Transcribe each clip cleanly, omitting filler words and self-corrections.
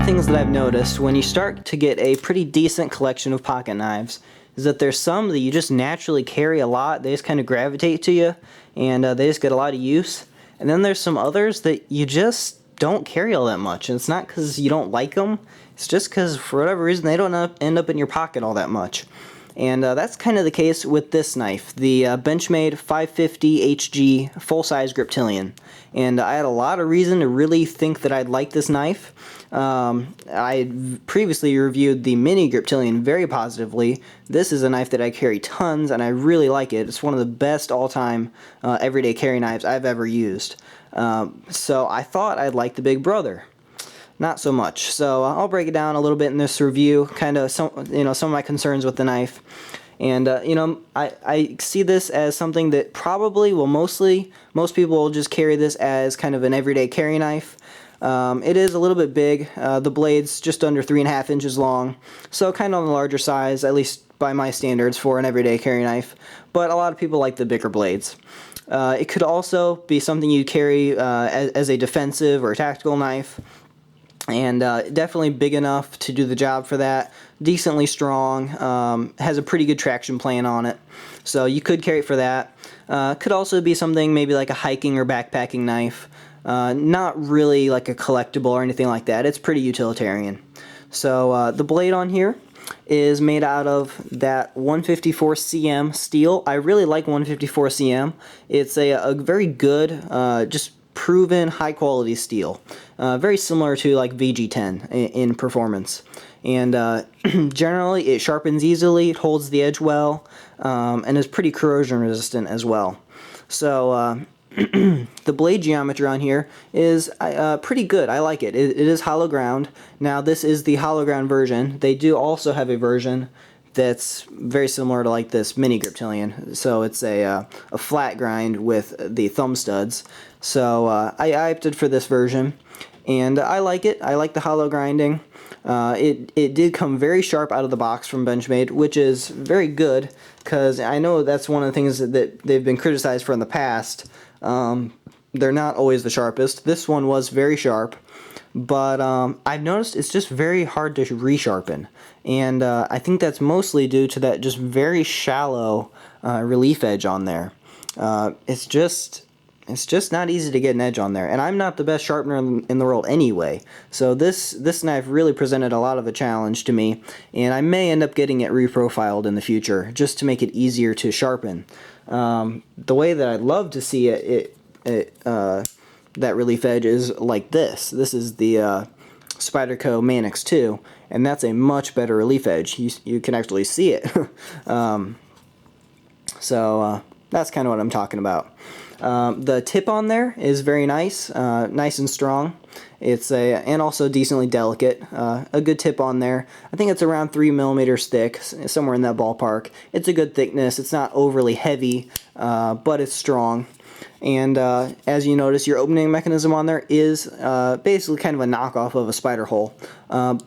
things that I've noticed when you start to get a pretty decent collection of pocket knives is that there's some that you just naturally carry a lot. They just kind of gravitate to you, and they just get a lot of use. And then there's some others that you just don't carry all that much. And it's not because you don't like them. It's just because for whatever reason they don't end up in your pocket all that much. And that's kind of the case with this knife, the Benchmade 550HG full-size Griptilian. And I had a lot of reason to really think that I'd like this knife. I previously reviewed the mini Griptilian very positively. This is a knife that I carry tons, and I really like it. It's one of the best all-time everyday carry knives I've ever used. So I thought I'd like the big brother. Not so much. So I'll break it down a little bit in this review, kind of some of my concerns with the knife. And I see this as something that probably will most people will just carry this as kind of an everyday carry knife. It is a little bit big. The blade's just under 3.5 inches long, so kind of on the larger size, at least by my standards for an everyday carry knife. But a lot of people like the bigger blades. It could also be something you carry as a defensive or tactical knife. And definitely big enough to do the job for that. Decently strong, has a pretty good traction plan on it, so you could carry it for that. Could also be something maybe like a hiking or backpacking knife. Not really like a collectible or anything like that. It's pretty utilitarian. So the blade on here is made out of that 154 cm steel. I really like 154 cm. It's a very good, just proven high quality steel, very similar to like VG10 in performance, and generally it sharpens easily, it holds the edge well, and is pretty corrosion resistant as well. So the blade geometry on here is pretty good. I like it. It is hollow ground. Now this is the hollow ground version. They do also have a version that's very similar to like this mini Griptilian. So it's a flat grind with the thumb studs. So I opted for this version, and I like it. I like the hollow grinding. It did come very sharp out of the box from Benchmade, which is very good, because I know that's one of the things that they've been criticized for in the past. They're not always the sharpest. This one was very sharp, but I've noticed it's just very hard to resharpen, and I think that's mostly due to that just very shallow relief edge on there. It's just not easy to get an edge on there, and I'm not the best sharpener in the world anyway, so this knife really presented a lot of a challenge to me, and I may end up getting it reprofiled in the future just to make it easier to sharpen. The way that I'd love to see that relief edge is like this. This is the spyderco Manix 2, and that's a much better relief edge. You can actually see it. So that's kind of what I'm talking about. The tip on there is very nice, nice and strong. It's and also decently delicate. A good tip on there. I think it's around 3 millimeters thick, somewhere in that ballpark. It's a good thickness. It's not overly heavy, but it's strong. And as you notice, your opening mechanism on there is basically kind of a knockoff of a spyder-hole,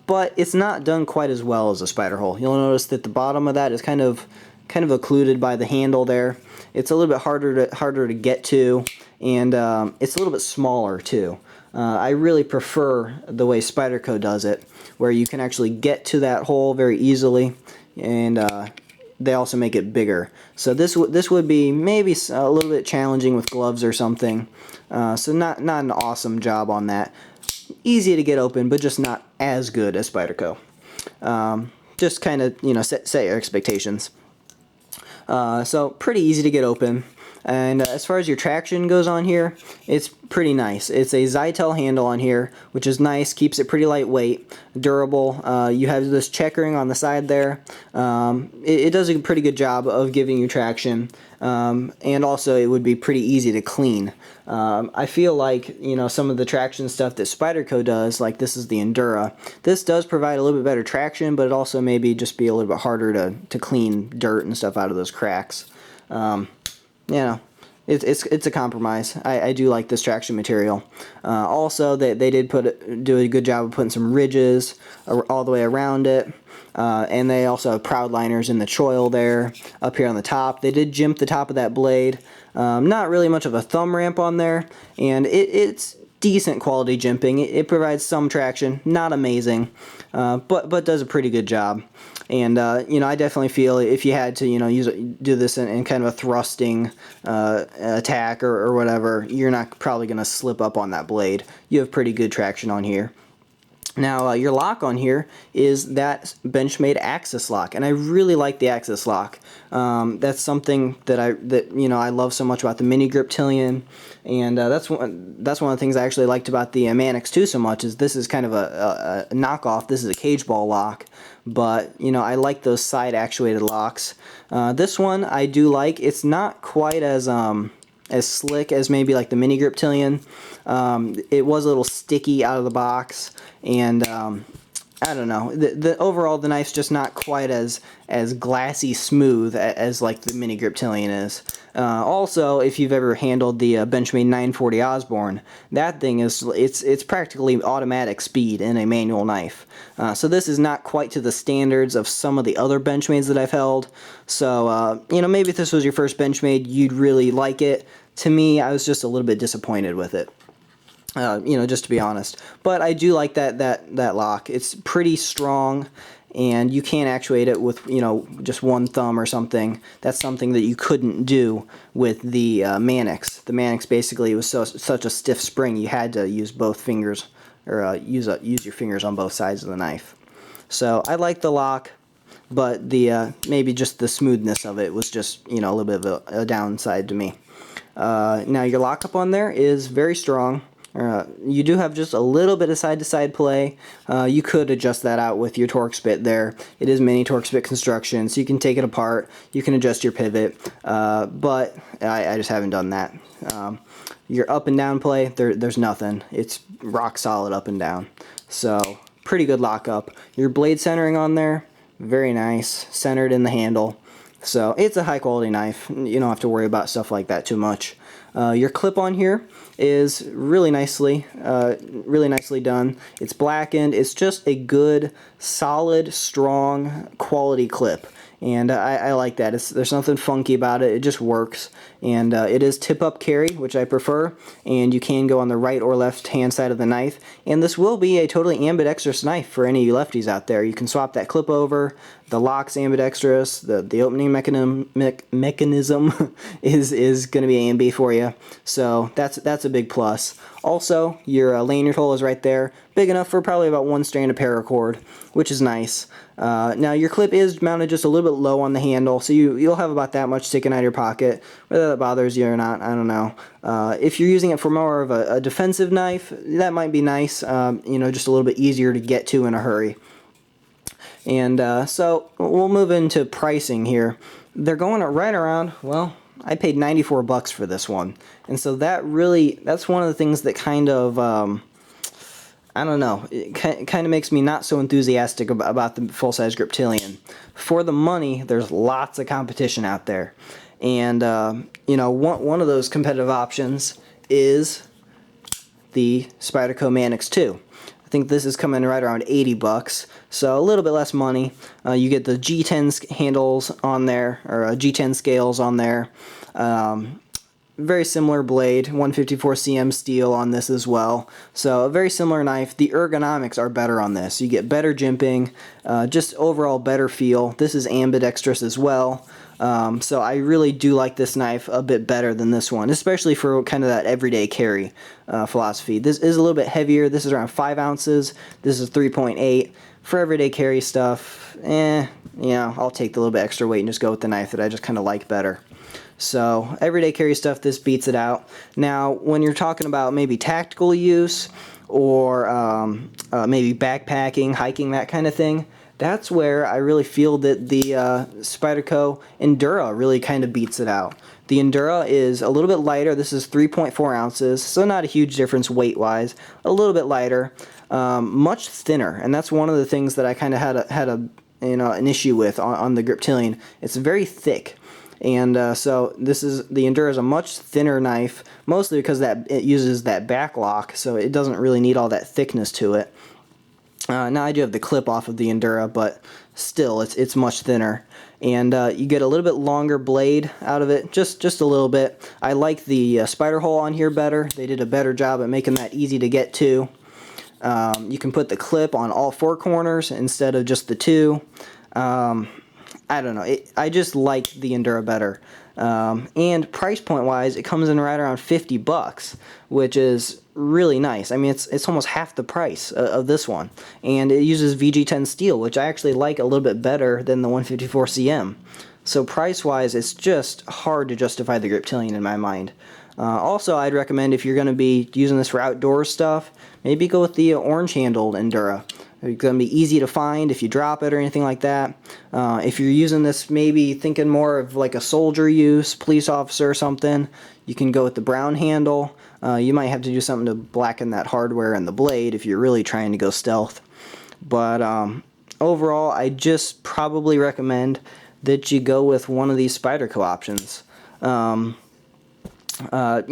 but it's not done quite as well as a spyder-hole. You'll notice that the bottom of that is kind of occluded by the handle there. It's a little bit harder to get to, and it's a little bit smaller too. I really prefer the way spyderco does it, where you can actually get to that hole very easily, and they also make it bigger. So this would be maybe a little bit challenging with gloves or something. So not an awesome job on that. Easy to get open, but just not as good as spyderco. Just kind of set your expectations. So pretty easy to get open, and as far as your traction goes on here, it's pretty nice. It's a Zytel handle on here, which is nice, keeps it pretty lightweight, durable. You have this checkering on the side there. It does a pretty good job of giving you traction, and also it would be pretty easy to clean. I feel like some of the traction stuff that spyderco does, like this is the Endura, this does provide a little bit better traction, but it also maybe just be a little bit harder to clean dirt and stuff out of those cracks. It's a compromise. I do like this traction material. Also, they did do a good job of putting some ridges all the way around it. And they also have proud liners in the choil there, up here on the top. They did jimp the top of that blade. Not really much of a thumb ramp on there, and it's decent quality jimping. It provides some traction, not amazing, but does a pretty good job. And you know, I definitely feel if you had to, you know, do this in kind of a thrusting attack or whatever, you're not probably going to slip up on that blade. You have pretty good traction on here. Now your lock on here is that Benchmade axis lock, and I really like the axis lock. That's something that you know, I love so much about the mini Griptilian, and that's one of the things I actually liked about the Manix 2 so much. Is this is kind of a knockoff. This is a cage ball lock, but you know, I like those side actuated locks. This one I do like. It's not quite as slick as maybe like the mini Griptilian. It was a little sticky out of the box, and I don't know. The overall, the knife's just not quite as glassy smooth as like the mini Griptilian is. Also, if you've ever handled the Benchmade 940 Osborn, that thing is it's practically automatic speed in a manual knife. So this is not quite to the standards of some of the other Benchmades that I've held. So you know, maybe if this was your first Benchmade, you'd really like it. To me, I was just a little bit disappointed with it. You know, just to be honest. But I do like that lock. It's pretty strong, and you can actuate it with, you know, just one thumb or something. That's something that you couldn't do with the Manix. The Manix basically was such a stiff spring, you had to use both fingers, or use your fingers on both sides of the knife. So I like the lock, but the maybe just the smoothness of it was just, you know, a little bit of a downside to me. Now your lockup on there is very strong. You do have just a little bit of side-to-side play. You could adjust that out with your Torx bit there. It is mini Torx bit construction, so you can take it apart. You can adjust your pivot, but I just haven't done that. Your up and down play, there's nothing. It's rock solid up and down. So pretty good lockup. Your blade centering on there, very nice, centered in the handle. So it's a high quality knife. You don't have to worry about stuff like that too much. Your clip on here is really nicely done. It's blackened. It's just a good, solid, strong, quality clip. And I like that. There's nothing funky about it. It just works. And it is tip-up carry, which I prefer. And you can go on the right or left-hand side of the knife. And this will be a totally ambidextrous knife for any of you lefties out there. You can swap that clip over. The lock's ambidextrous. The opening mechanism is going to be A and B for you. So that's a big plus. Also, your lanyard hole is right there. Big enough for probably about one strand of paracord, which is nice. Now your clip is mounted just a little bit low on the handle, so you'll have about that much sticking out of your pocket. Whether that bothers you or not, I don't know. If you're using it for more of a defensive knife, that might be nice. You know, just a little bit easier to get to in a hurry. And so we'll move into pricing here. They're going right around, well, I paid $94 for this one. And so that's one of the things that kind of, I don't know, it kind of makes me not so enthusiastic about the full-size Griptilian. For the money, there's lots of competition out there. And, you know, one of those competitive options is the Spyderco Manix 2. I think this is coming right around $80, so a little bit less money. You get the G10 handles on there, or G10 scales on there. Very similar blade, 154 cm steel on this as well. So a very similar knife. The ergonomics are better on this. You get better jimping, just overall better feel. This is ambidextrous as well. So I really do like this knife a bit better than this one, especially for kind of that everyday carry philosophy. This is a little bit heavier. This is around 5 ounces. This is 3.8. For everyday carry stuff, you know, I'll take the little bit extra weight and just go with the knife that I just kind of like better. So everyday carry stuff, this beats it out. Now, when you're talking about maybe tactical use or maybe backpacking, hiking, that kind of thing, that's where I really feel that the Spyderco Endura really kind of beats it out. The Endura is a little bit lighter. This is 3.4 ounces, so not a huge difference weight-wise. A little bit lighter, much thinner, and that's one of the things that I kind of had an issue with on the Griptilian. It's very thick. And so the Endura is a much thinner knife, mostly because it uses that back lock, so it doesn't really need all that thickness to it. Now I do have the clip off of the Endura, but still it's much thinner. and you get a little bit longer blade out of it, just a little bit. I like the spyder-hole on here better. They did a better job at making that easy to get to. You can put the clip on all 4 corners instead of just the 2. I don't know. I just like the Endura better. And price point wise, it comes in right around $50, which is really nice. I mean, it's almost half the price of this one, and it uses VG10 steel, which I actually like a little bit better than the 154 CM. So price wise, it's just hard to justify the Griptilian in my mind. Also, I'd recommend if you're going to be using this for outdoor stuff, maybe go with the orange handled Endura. It's going to be easy to find if you drop it or anything like that. If you're using this, maybe thinking more of like a soldier use, police officer or something, you can go with the brown handle. You might have to do something to blacken that hardware and the blade if you're really trying to go stealth. But overall, I just probably recommend that you go with one of these spyderco options. You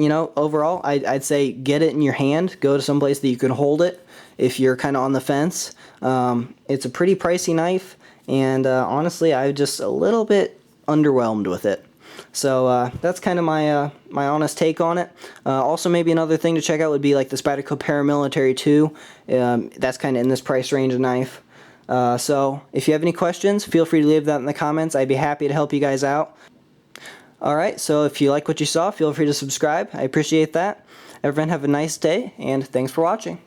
know, overall, I'd say get it in your hand. Go to some place that you can hold it if you're kind of on the fence. It's a pretty pricey knife, and honestly, I'm just a little bit underwhelmed with it. So that's kind of my my honest take on it. Also, maybe another thing to check out would be like the Spyderco Paramilitary 2. That's kind of in this price range of knife. So if you have any questions, feel free to leave that in the comments. I'd be happy to help you guys out. Alright, so if you like what you saw, feel free to subscribe. I appreciate that. Everyone have a nice day, and thanks for watching.